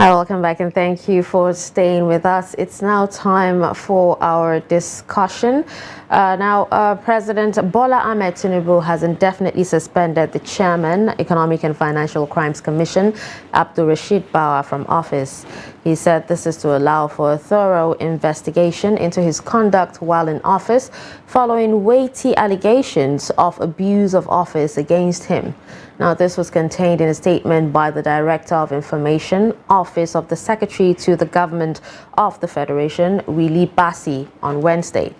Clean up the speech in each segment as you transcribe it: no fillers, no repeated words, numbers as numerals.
Hi, welcome back and thank you for staying with us. It's now time for our discussion. President Bola Ahmed Tinubu has indefinitely suspended the chairman, Economic and Financial Crimes Commission, Abdul Rashid Bawa, from office. He said this is to allow for a thorough investigation into his conduct while in office, following weighty allegations of abuse of office against him. Now, this was contained in a statement by the Director of Information, Office of the Secretary to the Government of the Federation, Willie Bassi, on Wednesday.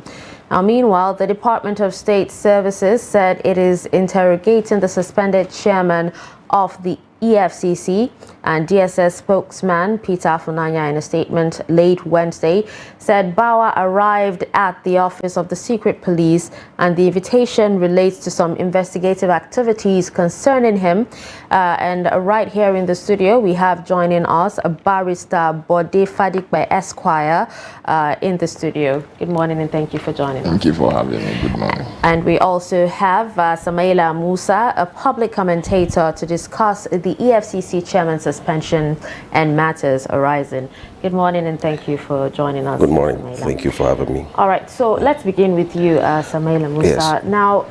Now, meanwhile, the Department of State Services said it is interrogating the suspended chairman of the EFCC, and DSS spokesman Peter Afunanya, in a statement late Wednesday, said Bawa arrived at the office of the secret police and the invitation relates to some investigative activities concerning him. And right here in the studio, we have joining us a barrister Bode Fadigbe Esquire in the studio. Good morning and thank you for joining us. Thank you for having me. Good morning. And we also have Samaila Musa, a public commentator, to discuss the EFCC chairman suspension and matters arising. Good morning and thank you for joining us. Good morning. Samaila. Thank you for having me. All right, so let's begin with you, Samaila Musa. Yes. Now,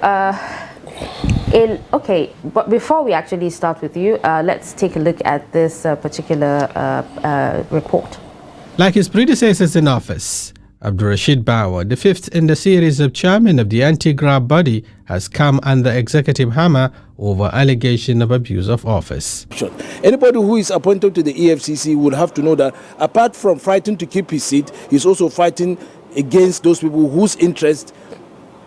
okay, but before we actually start with you, let's take a look at this particular report. Like his predecessors in office, Abdul Rashid Bawa, the fifth in the series of chairmen of the anti-graft body, has come under executive hammer over allegation of abuse of office. Anybody who is appointed to the EFCC would have to know that apart from fighting to keep his seat, he's also fighting against those people whose interest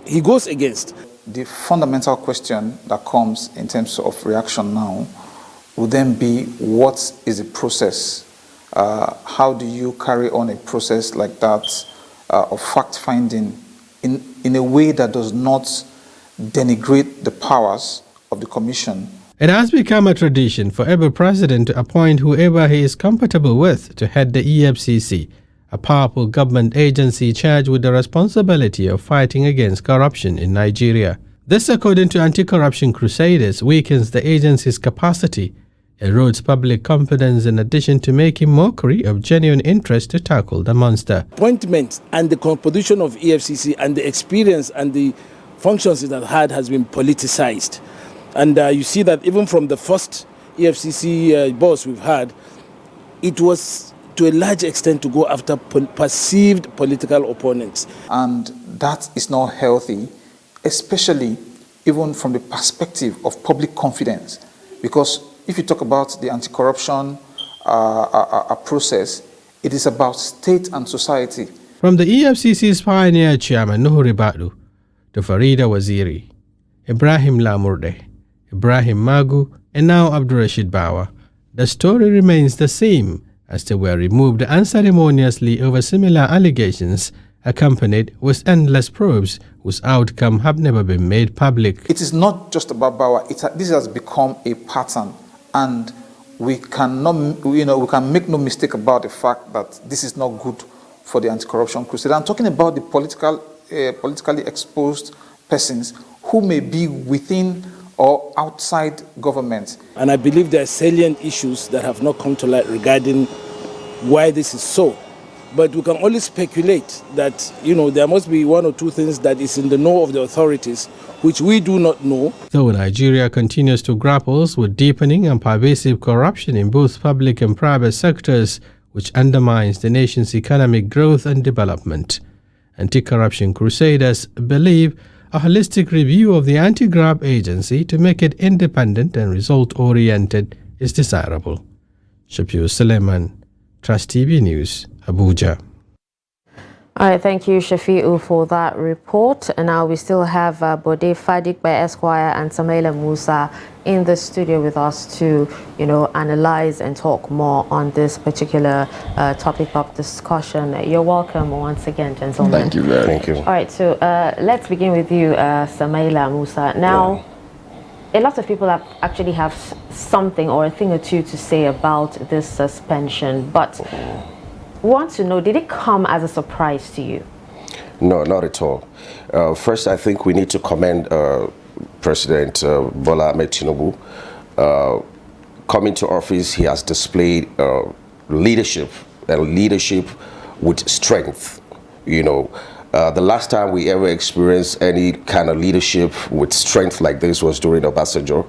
he goes against. The fundamental question that comes in terms of reaction now would then be, what is the process? How do you carry on a process like that of fact-finding in a way that does not denigrate the powers of the Commission? It has become a tradition for every president to appoint whoever he is compatible with to head the EFCC, a powerful government agency charged with the responsibility of fighting against corruption in Nigeria. This, according to anti-corruption crusaders, weakens the agency's capacity, erodes public confidence, in addition to making mockery of genuine interest to tackle the monster. Appointment and the composition of EFCC and the experience and the functions it had has been politicized. And you see that even from the first EFCC boss we've had, it was to a large extent to go after perceived political opponents. And that is not healthy, especially even from the perspective of public confidence. Because if you talk about the anti-corruption process, it is about state and society. From the EFCC's pioneer chairman Nuhu Ribadu to Farida Waziri, Ibrahim Lamurde, Ibrahim Magu, and now Abdul Rashid Bawa, the story remains the same, as they were removed unceremoniously over similar allegations, accompanied with endless probes whose outcome have never been made public. It is not just about Bawa. This has become a pattern, and we cannot, we can make no mistake about the fact that this is not good for the anti-corruption crusade. I'm talking about the politically exposed persons who may be within or outside government. And I believe there are salient issues that have not come to light regarding why this is so. But we can only speculate that, there must be one or two things that is in the know of the authorities, which we do not know. Though Nigeria continues to grapple with deepening and pervasive corruption in both public and private sectors, which undermines the nation's economic growth and development, anti-corruption crusaders believe a holistic review of the anti-graft agency to make it independent and result-oriented is desirable. Shafiu Suleiman, Trust TV News, Abuja. All right, thank you, Shafiu, for that report. And now we still have Bode Fadigbe Esquire and Samaila Musa in the studio with us to, analyze and talk more on this particular topic of discussion. You're welcome once again, gentlemen. Thank you very much. Thank you. All right, so let's begin with you, Samaila Musa. Now, a lot of people actually have something or a thing or two to say about this suspension, but want to know, did it come as a surprise to you? No, not at all. First, I think we need to commend President Bola Ahmed Tinubu. Coming to office, he has displayed leadership, and leadership with strength. The last time we ever experienced any kind of leadership with strength like this was during Obasanjo.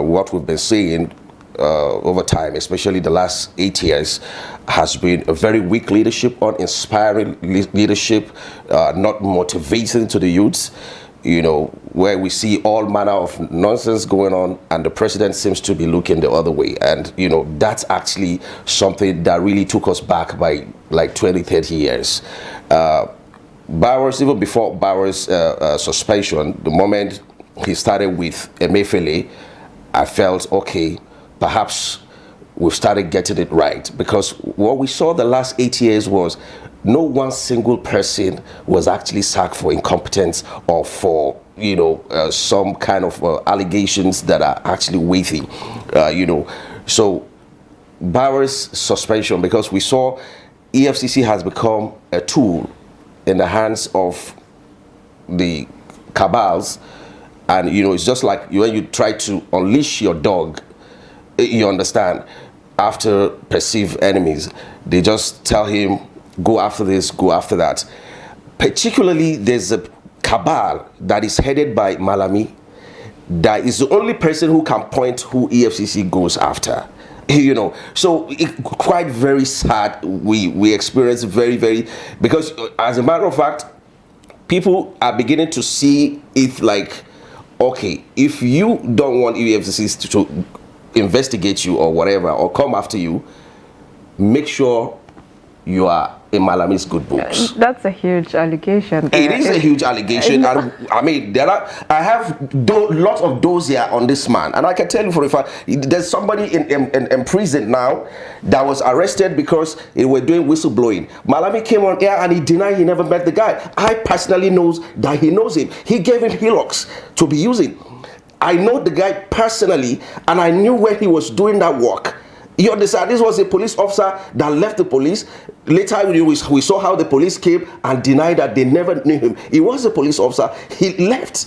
What we've been seeing over time, especially the last 8 years, has been a very weak leadership, uninspiring leadership, not motivating to the youths, where we see all manner of nonsense going on, and the president seems to be looking the other way. And, that's actually something that really took us back by like 20, 30 years. Bowers, even before Bowers' suspension, the moment he started with Emefiele, I felt, okay, perhaps we've started getting it right, because what we saw the last 8 years was no one single person was actually sacked for incompetence or for some kind of allegations that are actually weighty. So Bowers' suspension, because we saw EFCC has become a tool in the hands of the cabals, and it's just like when you try to unleash your dog, you understand, after perceived enemies, they just tell him, go after this, go after that. Particularly, there's a cabal that is headed by Malami that is the only person who can point who EFCC goes after. So it's quite very sad. We experience very, because as a matter of fact, people are beginning to see it like, okay, if you don't want EFCC to investigate you or whatever, or come after you, make sure you are in Malami's good books. That's a huge allegation. It is a huge allegation. And I mean, I have lots of those here on this man, and I can tell you for a fact, there's somebody in prison now that was arrested because they were doing whistleblowing. Malami came on air and he denied he never met the guy. I personally knows that he knows him. He gave him Hilux to be using. I know the guy personally, and I knew when he was doing that work. You understand? This was a police officer that left the police. Later, we saw how the police came and denied that they never knew him. He was a police officer. He left.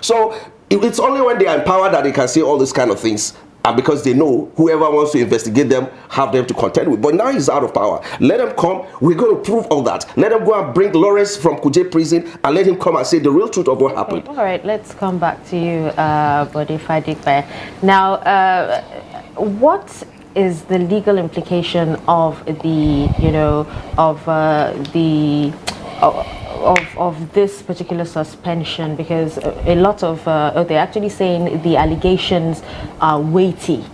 So it's only when they are in power that they can say all these kind of things. And because they know whoever wants to investigate them, have them to contend with. But now he's out of power. Let them come. We're going to prove all that. Let them go and bring Lawrence from Kuje prison and let him come and say the real truth of what happened. All right, let's come back to you, Bode Fadigbe. Now, what is the legal implication of of this particular suspension? Because a lot of they're actually saying the allegations are weighty.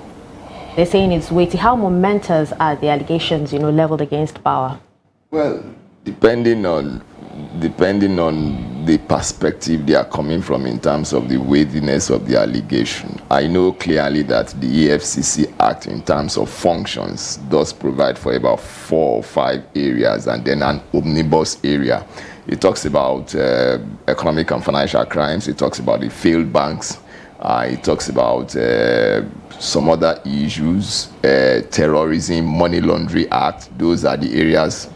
They're saying it's weighty. How momentous are the allegations leveled against Bauer? Well, depending on the perspective they are coming from in terms of the weightiness of the allegation. I know clearly that the EFCC Act in terms of functions does provide for about 4 or 5 areas and then an omnibus area. It talks about economic and financial crimes. It talks about the failed banks. It talks about some other issues, terrorism, money laundering act. Those are the areas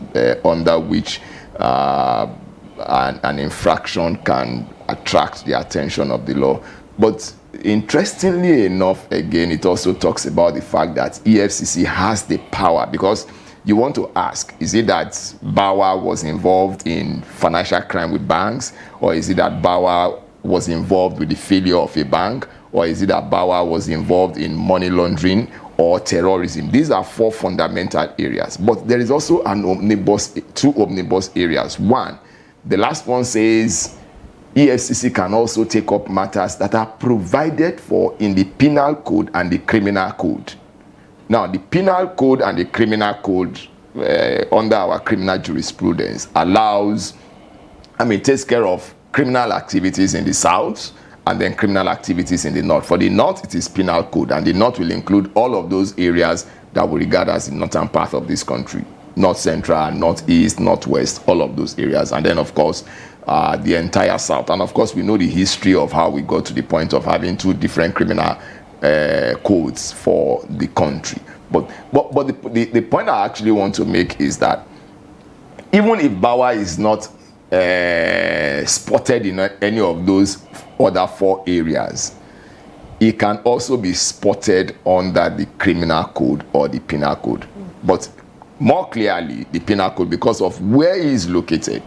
under which an infraction can attract the attention of the law. But interestingly enough, again, it also talks about the fact that EFCC has the power, because you want to ask, is it that Bauer was involved in financial crime with banks, or is it that Bauer was involved with the failure of a bank, or is it that Bauer was involved in money laundering or terrorism? These are 4 fundamental areas. But there is also an omnibus, 2 omnibus areas. One, the last one says EFCC can also take up matters that are provided for in the penal code and the criminal code. Now, the penal code and the criminal code under our criminal jurisprudence takes care of criminal activities in the south and then criminal activities in the north. For the north, it is penal code, and the north will include all of those areas that we regard as the northern part of this country. North Central, Northeast, Northwest, all of those areas. And then, of course, the entire south. And, of course, we know the history of how we got to the point of having 2 different criminal codes for the country. But the point I actually want to make is that even if Bauer is not spotted in any of those other 4 areas, it can also be spotted under the criminal code or the penal code. but more clearly the penal code, because of where he is located,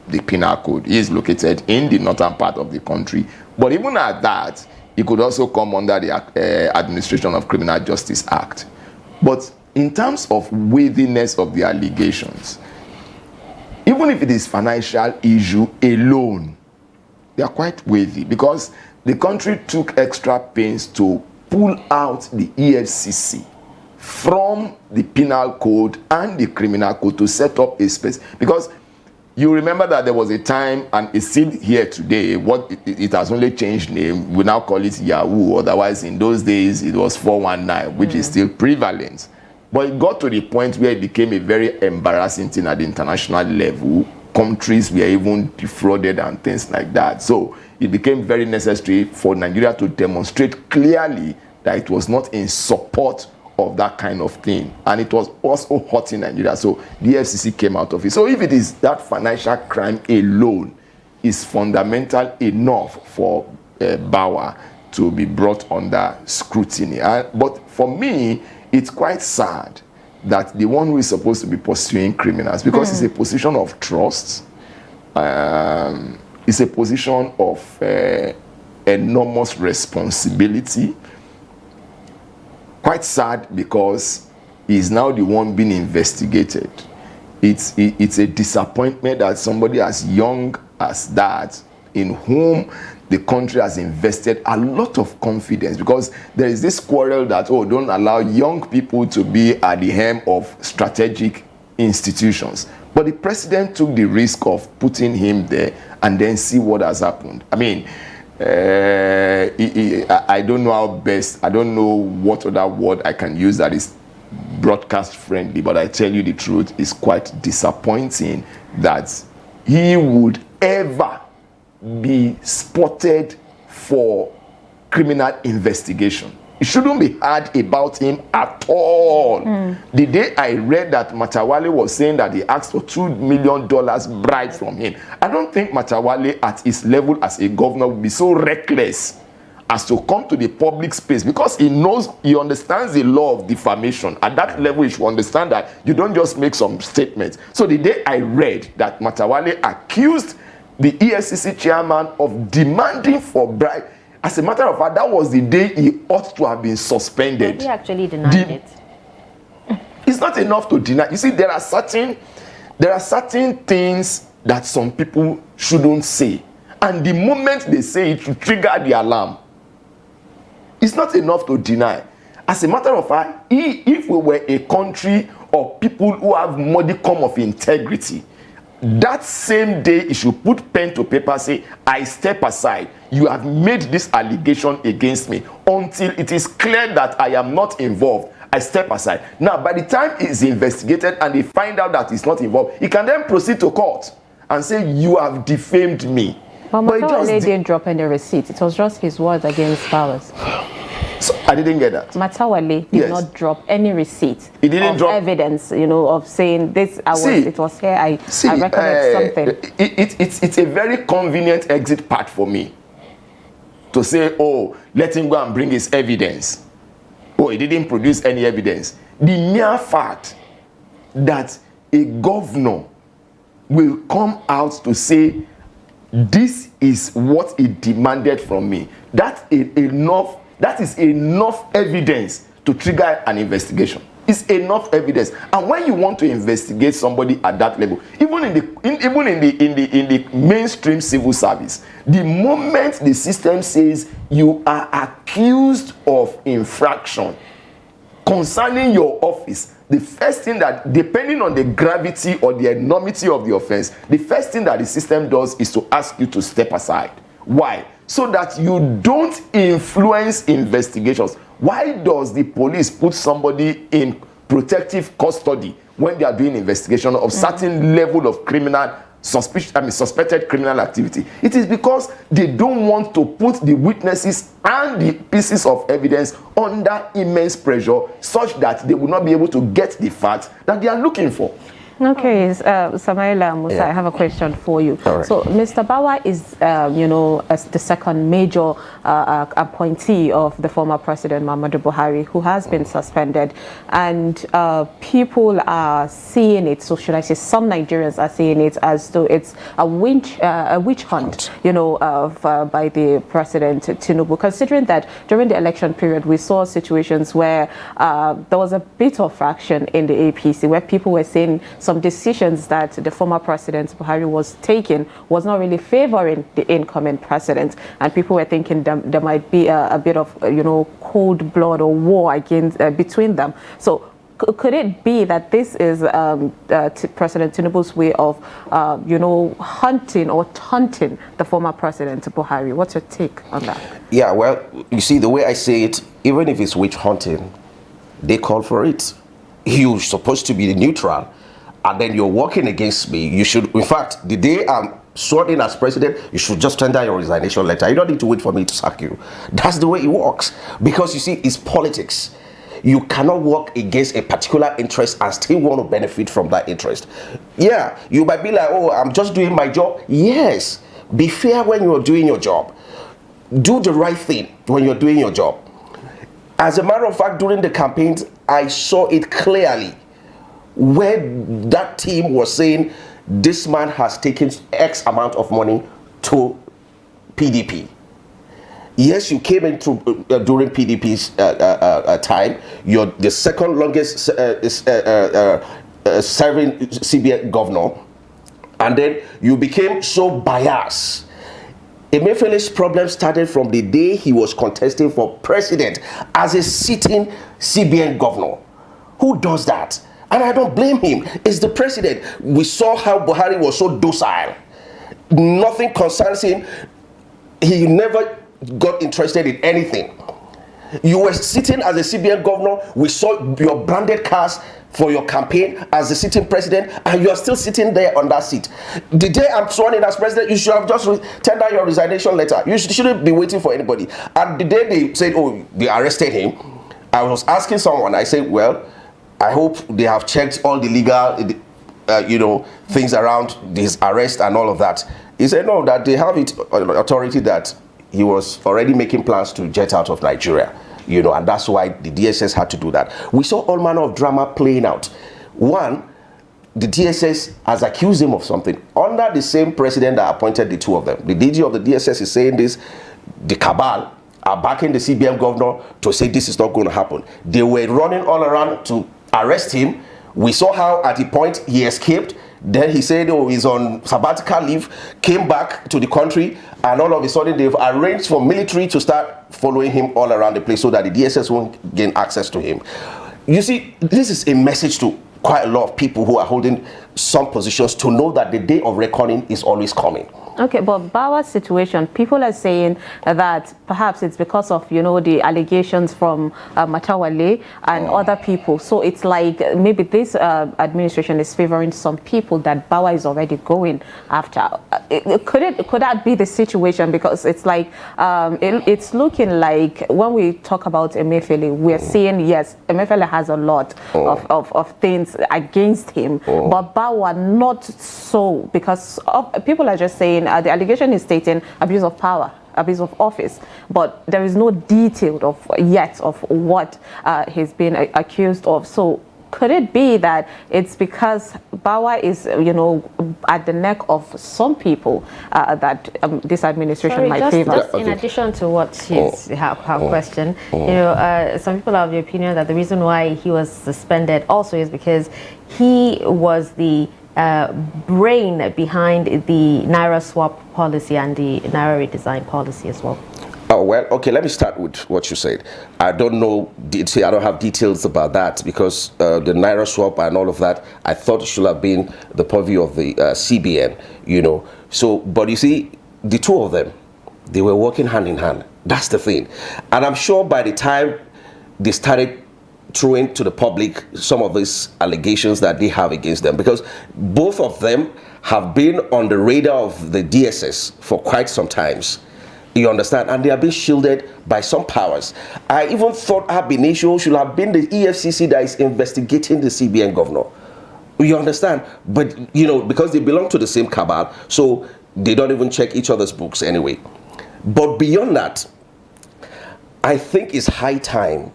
the penal code is located in the northern part of the country. But even at that, it could also come under the Administration of Criminal Justice Act. But in terms of worthiness of the allegations, even if it is financial issue alone, they are quite worthy, because the country took extra pains to pull out the EFCC from the penal code and the criminal code to set up a space. Because you remember that there was a time, and it's still here today, it has only changed name, we now call it Yahoo. Otherwise in those days it was 419, which is still prevalent. But it got to the point where it became a very embarrassing thing at the international level. Countries were even defrauded and things like that. So it became very necessary for Nigeria to demonstrate clearly that it was not in support of that kind of thing, and it was also hurting Nigeria. So the EFCC came out of it. So if it is that financial crime alone is fundamental enough for Bauer to be brought under scrutiny, but for me it's quite sad that the one who is supposed to be pursuing criminals, because it's a position of trust, it's a position of enormous responsibility. Quite sad, because he is now the one being investigated. It's a disappointment that somebody as young as that, in whom the country has invested a lot of confidence, because there is this quarrel that, oh, don't allow young people to be at the helm of strategic institutions. But the president took the risk of putting him there and then see what has happened. I mean, I don't know how best, I don't know what other word I can use that is broadcast friendly, but I tell you the truth, it's quite disappointing that he would ever be spotted for criminal investigation. It shouldn't be heard about him at all. The day I read that Matawale was saying that he asked for $2 million bribe from him, I don't think Matawale at his level as a governor would be so reckless as to come to the public space, because he knows, he understands the law of defamation. At that level, you should understand that you don't just make some statements. So the day I read that Matawale accused the EFCC chairman of demanding for bribe, as a matter of fact, that was the day he ought to have been suspended. He actually denied it. It's not enough to deny. You see, there are certain things that some people shouldn't say, and the moment they say it, will trigger the alarm. It's not enough to deny. As a matter of fact, if we were a country of people who have modicum of integrity, that same day he should put pen to paper, say, I step aside. You have made this allegation against me. Until it is clear that I am not involved, I step aside. Now, by the time it's investigated and they find out that he's not involved, he can then proceed to court and say, you have defamed me. But Matawale didn't drop any receipt. It was just his words against Powers. So I didn't get that. Matawale did not drop any receipt. He didn't drop evidence, of saying this. It was here. I recollect something. It's a very convenient exit path for me to say, oh, let him go and bring his evidence. Oh, he didn't produce any evidence. The mere fact that a governor will come out to say, this is what he demanded from me, that is enough evidence to trigger an investigation. It's enough evidence. And when you want to investigate somebody at that level, even in the mainstream civil service, the moment the system says you are accused of infraction concerning your office, the first thing that, depending on the gravity or the enormity of the offense, the first thing that the system does is to ask you to step aside. Why? So that you don't influence investigations. Why does the police put somebody in protective custody when they are doing investigation of certain level of suspected criminal activity? It is because they don't want to put the witnesses and the pieces of evidence under immense pressure, such that they will not be able to get the facts that they are looking for. Okay, Samaila Musa, Yeah. I have a question for you. All right. So, Mr. Bawa is, as the second major appointee of the former President Muhammadu Buhari, who has been suspended, and people are seeing it. So, should I say, some Nigerians are seeing it as though it's a witch hunt, by the President Tinubu. Considering that during the election period, we saw situations where there was a bit of fraction in the APC, where people were saying some decisions that the former President Buhari was taking was not really favoring the incoming president, and people were thinking there might be a bit of cold blood or war against between them. So could it be that this is President Tinubu's way of hunting or taunting the former President Buhari? What's your take on that? Yeah, well, you see, the way I say it, even if it's witch hunting, they call for it. You're supposed to be neutral, and then you're working against me. You should, in fact, the day I'm sworn in as president, you should just tender your resignation letter. You don't need to wait for me to sack you. That's the way it works. Because you see, it's politics. You cannot work against a particular interest and still want to benefit from that interest. Yeah, you might be like, oh, I'm just doing my job. Yes, be fair when you're doing your job. Do the right thing when you're doing your job. As a matter of fact, during the campaigns, I saw it clearly where that team was saying this man has taken X amount of money to PDP. Yes, you came in during PDP's time. You're the second longest serving CBN governor, and then you became so biased. Emefiele's problem started from the day he was contesting for president as a sitting CBN governor. Who does that? And I don't blame him. It's the president. We saw how Buhari was so docile. Nothing concerns him. He never got interested in anything. You were sitting as a CBN governor. We saw your branded cars for your campaign as the sitting president, and you are still sitting there on that seat. The day I'm sworn in as president, you should have just tendered your resignation letter. You shouldn't be waiting for anybody. And the day they said, oh, they arrested him, I was asking someone, I said, well, I hope they have checked all the legal, things around this arrest and all of that. He said, no, that they have it authority that he was already making plans to jet out of Nigeria, and that's why the DSS had to do that. We saw all manner of drama playing out. One, the DSS has accused him of something under the same president that appointed the two of them. The DG of the DSS is saying this, the cabal are backing the CBN governor to say this is not going to happen. They were running all around to arrest him. We saw how at the point he escaped. Then he said, oh, he's on sabbatical leave, came back to the country, and all of a sudden they've arranged for military to start following him all around the place so that the DSS won't gain access to him. You see, this is a message to quite a lot of people who are holding some positions to know that the day of reckoning is always coming. Okay, but Bawa's situation, people are saying that perhaps it's because of, the allegations from Matawale and other people. So it's like maybe this administration is favoring some people that Bawa is already going after. Could that be the situation? Because it's like, it's looking like when we talk about Emefiele, we're seeing, yes, Emefiele has a lot of things against him, but Bawa not so, because people are just saying, the allegation is stating abuse of power, abuse of office, but there is no detail of what he's been accused of. So could it be that it's because Bawa is, at the neck of some people that this administration might favor? Just in addition to what her question, some people are of the opinion that the reason why he was suspended also is because he was the brain behind the Naira swap policy and the Naira redesign policy as well. Oh, well, okay, let me start with what you said. I don't know, I don't have details about that because the Naira swap and all of that, I thought it should have been the purview of the CBN, So, but you see, the two of them, they were working hand in hand. That's the thing. And I'm sure by the time they started throwing to the public some of these allegations that they have against them, because both of them have been on the radar of the DSS for quite some times. You understand? And they are being shielded by some powers. I even thought ab initio should have been the EFCC that is investigating the CBN governor. You understand? But, you know, because they belong to the same cabal, so they don't even check each other's books anyway. But beyond that, I think it's high time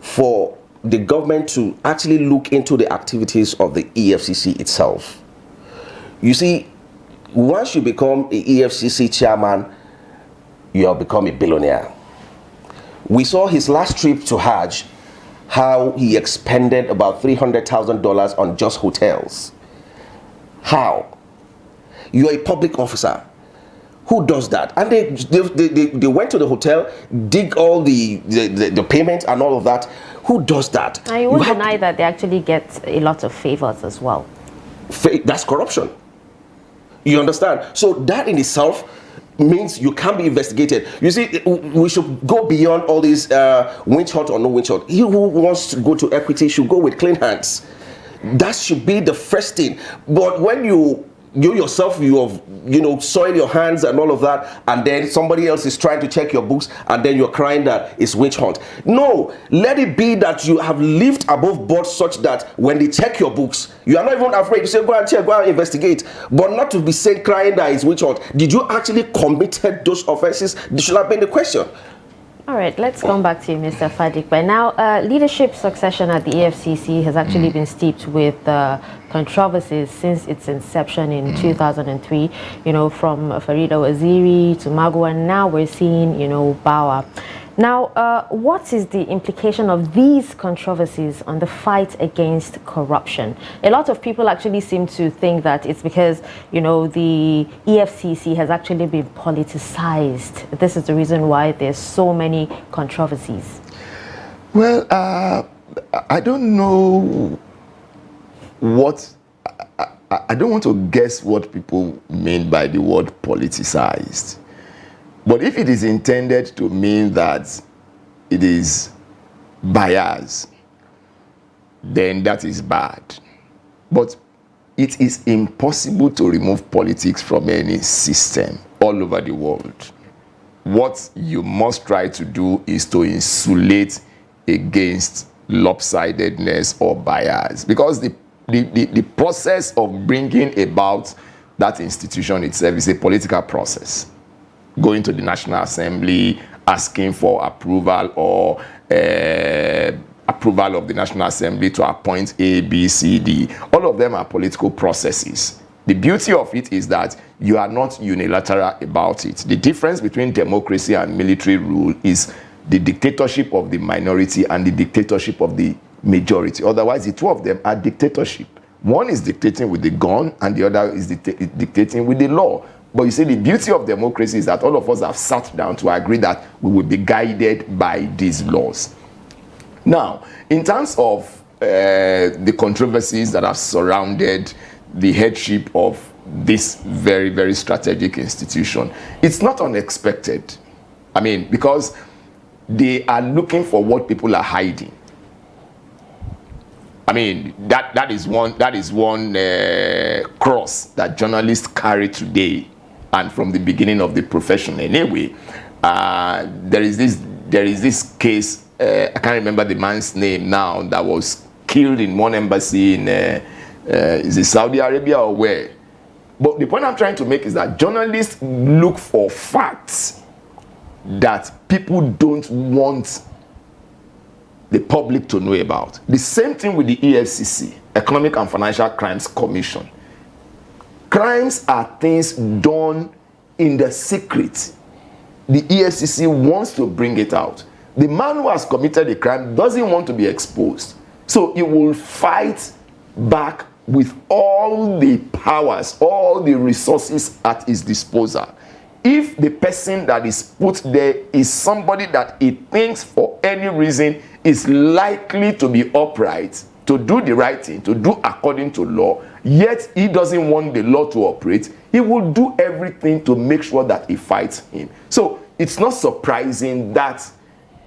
for the government to actually look into the activities of the EFCC itself. You see, once you become the EFCC chairman, you have become a billionaire. We saw his last trip to Hajj, how he expended about $300,000 on just hotels. How? You're a public officer. Who does that? And they went to the hotel, dig all the payment and all of that. Who does that? And you won't deny that they actually get a lot of favors as well. That's corruption. You understand? So that in itself means you can't be investigated. You see, we should go beyond all these winch hunt or no winch hunt. He who wants to go to equity should go with clean hands. That should be the first thing. But when you yourself, you have, you know, soiled your hands and all of that, and then somebody else is trying to check your books, and then you're crying that it's witch hunt. No, let it be that you have lived above board such that when they check your books, you are not even afraid to say, go and check, go and investigate, but not to be saying, crying that it's witch hunt. Did you actually committed those offenses? This should have been the question. All right, let's come back to you, Mr. Fadik. By now, leadership succession at the EFCC has actually been steeped with controversies since its inception in 2003. You know, from Farida Waziri to Magwa, and now we're seeing, you know, Bawa. Now, what is the implication of these controversies on the fight against corruption? A lot of people actually seem to think that it's because, you know, the EFCC has actually been politicized. This is the reason why there's so many controversies. Well, I don't know what... I don't want to guess what people mean by the word politicized. But if it is intended to mean that it is bias, then that is bad. But it is impossible to remove politics from any system all over the world. What you must try to do is to insulate against lopsidedness or bias, because the process of bringing about that institution itself is a political process. Going to the National Assembly, asking for approval or approval of the National Assembly to appoint A, B, C, D. All of them are political processes. The beauty of it is that you are not unilateral about it. The difference between democracy and military rule is the dictatorship of the minority and the dictatorship of the majority. Otherwise, the two of them are dictatorship. One is dictating with the gun and the other is dictating with the law. But you see, the beauty of democracy is that all of us have sat down to agree that we will be guided by these laws. Now, in terms of the controversies that have surrounded the headship of this very, very strategic institution, it's not unexpected. I mean, because they are looking for what people are hiding. I mean, that is one cross that journalists carry today, and from the beginning of the profession anyway. There is this case. I can't remember the man's name now, that was killed in one embassy in is it Saudi Arabia or where? But the point I'm trying to make is that journalists look for facts that people don't want the public to know about. The same thing with the EFCC, Economic and Financial Crimes Commission. Crimes are things done in the secret. The EFCC wants to bring it out. The man who has committed a crime doesn't want to be exposed. So he will fight back with all the powers, all the resources at his disposal. If the person that is put there is somebody that he thinks for any reason is likely to be upright, to do the right thing, to do according to law, yet he doesn't want the law to operate, he will do everything to make sure that he fights him. So it's not surprising that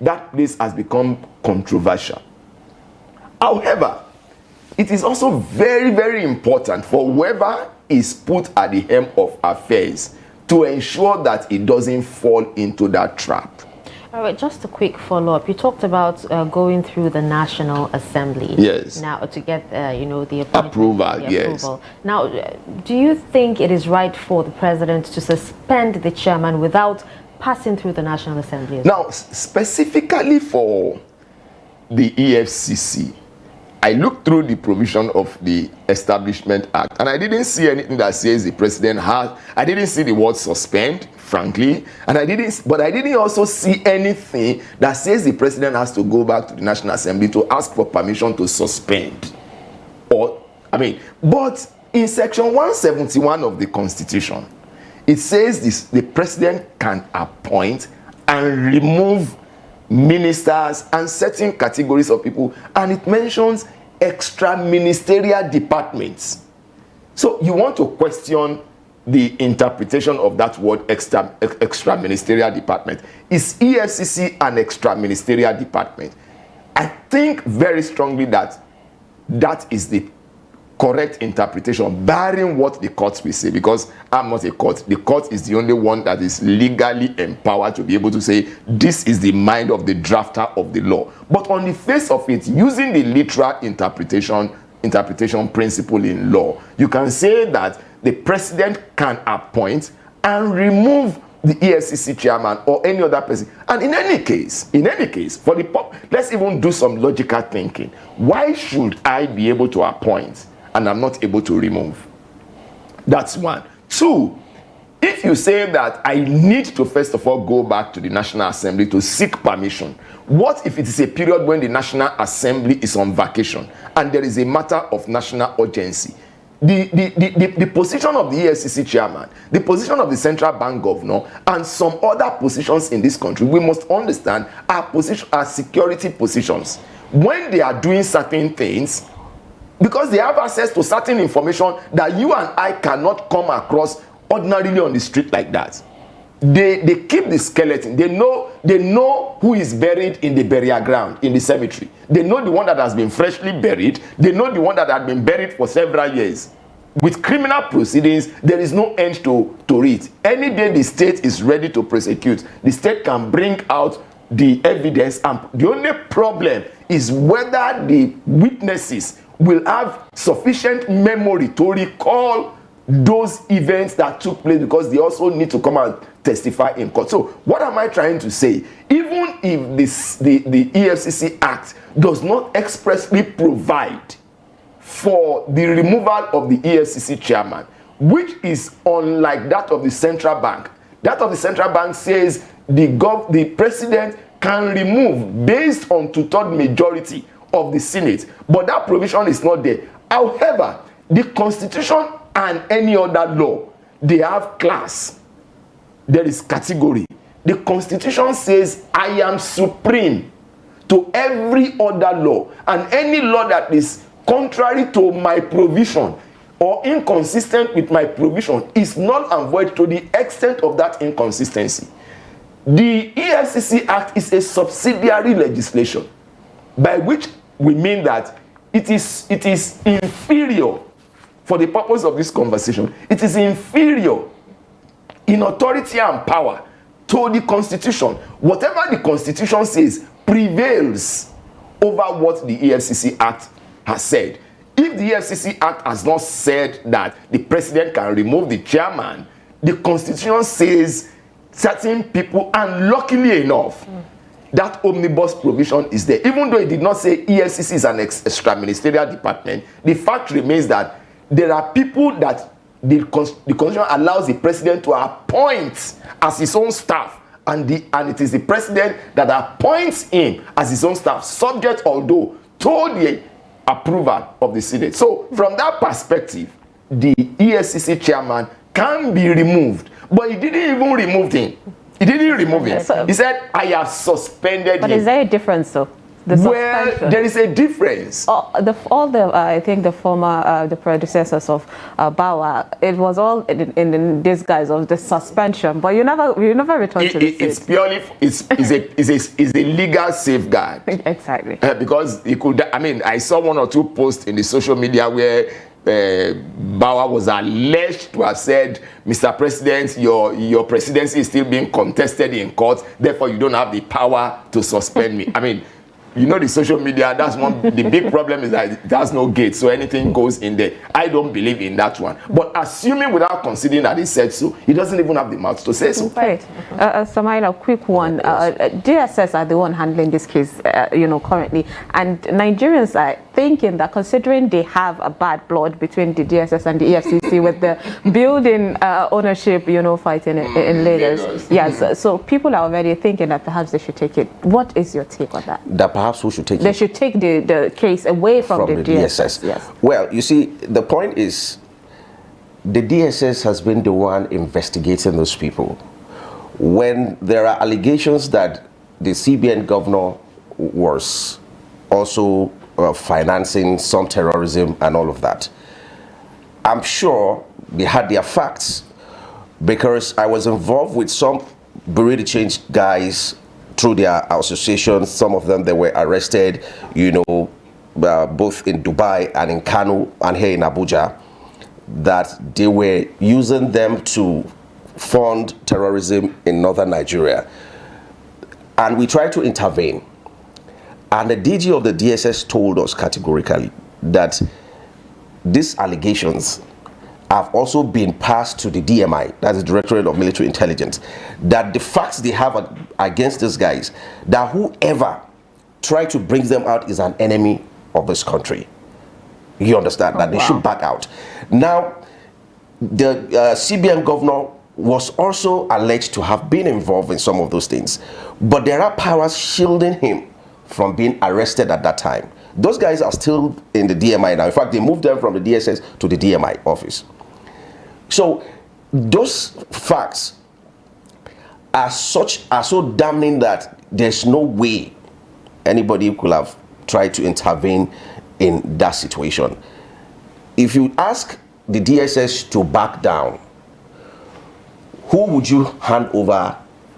that place has become controversial. However, it is also very, very important for whoever is put at the helm of affairs to ensure that it doesn't fall into that trap. All right, just a quick follow-up. You talked about going through the National Assembly. Yes. Now, to get, the Approval, the yes. approval. Now, do you think it is right for the president to suspend the chairman without passing through the National Assembly? Now, specifically for the EFCC, I looked through the provision of the Establishment Act, and I didn't see anything that says the president has. I didn't see the word suspend, frankly, and I didn't also see anything that says the president has to go back to the National Assembly to ask for permission to suspend. But in section 171 of the Constitution, it says the president can appoint and remove ministers and certain categories of people, and it mentions extra ministerial departments. So you want to question the interpretation of that word extra ministerial department. Is EFCC an extra ministerial department? I think very strongly that is the correct interpretation, barring what the courts will say, because I'm not a court. The court is the only one that is legally empowered to be able to say this is the mind of the drafter of the law. But on the face of it, using the literal interpretation principle in law, you can say that the president can appoint and remove the EFCC chairman or any other person. And in any case, for the let's even do some logical thinking. Why should I be able to appoint and I'm not able to remove? That's one. Two, if you say that I need to first of all go back to the National Assembly to seek permission, what if it is a period when the National Assembly is on vacation and there is a matter of national urgency? The position of the EFCC chairman, the position of the central bank governor, and some other positions in this country, we must understand are security positions. When they are doing certain things, because they have access to certain information that you and I cannot come across ordinarily on the street like that. They keep the skeleton. They know who is buried in the burial ground, in the cemetery. They know the one that has been freshly buried. They know the one that had been buried for several years. With criminal proceedings, there is no end to it. Any day the state is ready to prosecute, the state can bring out the evidence, and the only problem is whether the witnesses will have sufficient memory to recall those events that took place, because they also need to come and testify in court. So what am I trying to say? Even if the EFCC Act does not expressly provide for the removal of the EFCC chairman, which is unlike that of the central bank. That of the central bank says the president can remove based on 2/3 majority of the Senate, but that provision is not there. However, the Constitution and any other law, they have class. There is category. The Constitution says I am supreme to every other law, and any law that is contrary to my provision or inconsistent with my provision is null and void to the extent of that inconsistency. The EFCC Act is a subsidiary legislation, by which we mean that it is inferior, for the purpose of this conversation, it is inferior in authority and power to the Constitution. Whatever the Constitution says prevails over what the EFCC Act has said. If the EFCC Act has not said that the president can remove the chairman, the Constitution says certain people, and luckily enough, that omnibus provision is there. Even though it did not say EFCC is an extra ministerial department, the fact remains that there are people that the Constitution allows the president to appoint as his own staff, and it is the president that appoints him as his own staff, subject although to the approval of the Senate. So from that perspective, the EFCC chairman can be removed, but he didn't even remove him. He didn't remove him. He said, I have suspended him. But is there a difference though? Well, there is a difference. I think the former, the predecessors of Bauer, it was all in this guise of the suspension, but you never returned to the It's purely, it's a legal safeguard. Exactly. Because it could, I mean, I saw one or two posts in the social media where Bauer was alleged to have said, Mr. President, your presidency is still being contested in court, therefore you don't have the power to suspend me. I mean, you know, the social media, that's one, the big problem is that it has no gate, so anything goes in there. I don't believe in that one. But assuming without considering that he said so, he doesn't even have the mouth to say so. Right. Samaila, quick one. DSS are the one handling this case, you know, currently. And Nigerians are thinking that considering they have a bad blood between the DSS and the EFCC with the building ownership, you know, fighting in Lagos. Yes, so people are already thinking that perhaps they should take it. What is your take on that? That perhaps we should take They should take the case away from the DSS. Yes. Well, you see, the point is, the DSS has been the one investigating those people. When there are allegations that the CBN governor was also financing some terrorism and all of that, I'm sure they had their facts, because I was involved with some Bureau de Change guys through their associations. Some of them, they were arrested, you know, both in Dubai and in Kano and here in Abuja, that they were using them to fund terrorism in northern Nigeria. And we tried to intervene. And the DG of the DSS told us categorically that these allegations have also been passed to the DMI, that's the Directorate of Military Intelligence, that the facts they have against these guys, that whoever tried to bring them out is an enemy of this country. You understand? That they should back out. Now, the CBN governor was also alleged to have been involved in some of those things, but there are powers shielding him from being arrested at that time. Those guys are still in the DMI now. In fact, they moved them from the DSS to the DMI office. So those facts are so damning that there's no way anybody could have tried to intervene in that situation. If you ask the DSS to back down, who would you hand over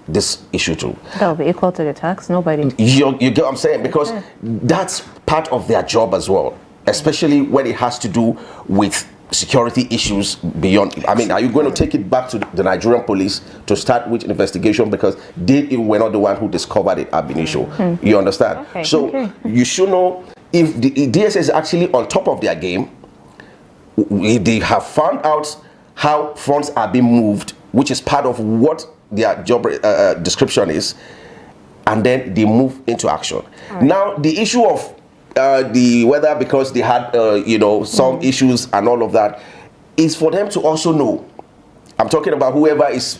this issue to? That will be equal to the tax. Nobody. You get what I'm saying? Because that's part of their job as well, especially when it has to do with security issues beyond. I mean, are you going to take it back to the Nigerian police to start with investigation, because they were not the one who discovered it ab initio? You understand? Okay. So you should know, if the DSS is actually on top of their game, if they have found out how funds are being moved, which is part of what their job description is, and then they move into action. Now, the issue of whether because they had you know, some issues and all of that, is for them to also know. I'm talking about whoever is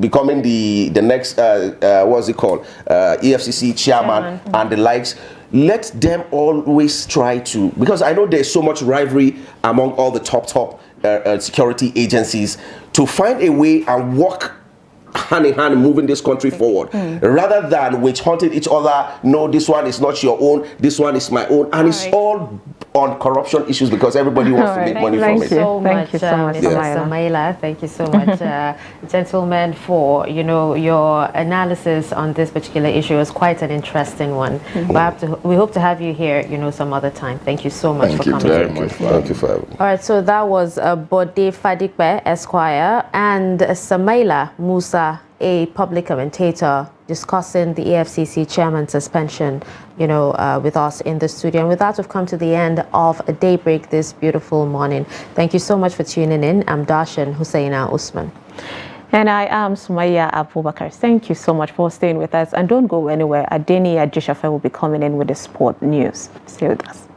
becoming the next what's it called, EFCC chairman and the likes. Let them always try to, because I know there's so much rivalry among all the top security agencies, to find a way and work hand in hand moving this country forward, rather than witch hunting each other. No, this one is not your own, this one is my own, and it's all on corruption issues, because everybody wants to make money from it. Thank you so much, Mr. Samaila. Thank you so much, gentlemen, for, you know, your analysis on this particular issue. It was quite an interesting one. We hope to have you here, you know, some other time. Thank you so much for coming. Thank you for having me. All right, so that was Bode Fadigbe, Esquire, and Samaila Musa, a public commentator, discussing the EFCC chairman suspension, you know, with us in the studio. And with that, we've come to the end of Daybreak this beautiful morning. Thank you so much for tuning in. I'm Darshan Hussaina Usman. And I am Sumaya Abubakar. Thank you so much for staying with us. And don't go anywhere. Adeni Ajishafe will be coming in with the sport news. Stay with us.